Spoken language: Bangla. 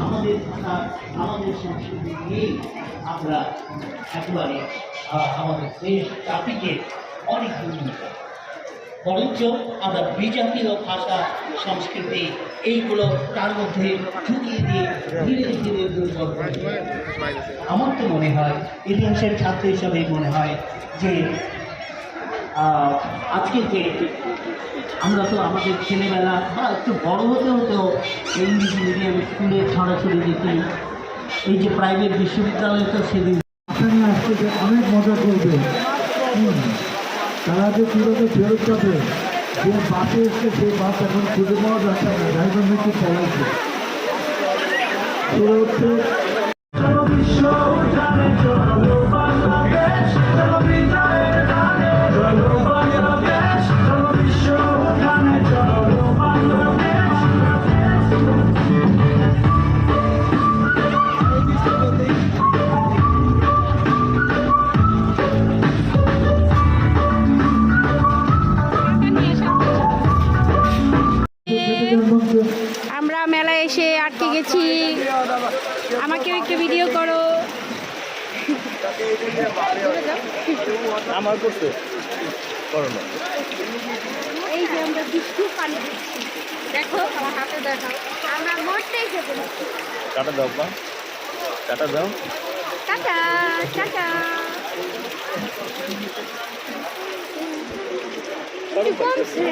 আমাদের ভাষা আমাদের সংস্কৃতি নিয়েই আমরা একেবারে আমাদের দেশ জাতিকে অনেক দূর বরঞ্চ আমরা বিজাতীয় ভাষা সংস্কৃতি এইগুলো তার মধ্যে ঢুকিয়ে দিয়ে ধীরে ধীরে দুর্বল। আমার তো মনে হয় ইতিহাসের ছাত্র হিসাবে মনে হয় যে আজকে যে আমরা তো আমাদের ছেলেবেলা বা একটু বড় হতে হতেও ইংলিশ মিডিয়াম স্কুলে ছড়াছড়ি যেতে এই যে প্রাইভেট বিশ্ববিদ্যালয়ে তো সেদিন আসতে অনেক মজা করবে। তারা যে কীভাবে ফেরত যাবে, যে বাসে এসছে সেই বাস এখন খুঁজে পাওয়া যাচ্ছে না, ড্রাইভার নাকি চালাইছে। আমরা মেলায় এসে আটকে গেছি, আমাকেও একটু ভিডিও করো। আমার করতে করো না। এই যে আমরা বিষ্ণু পানি দিচ্ছি, দেখো আমার হাতে দেখো, আমরা মরতে এসেছি। টাটা দাও বা টাটা দাও, টাটা টাটা। কমছে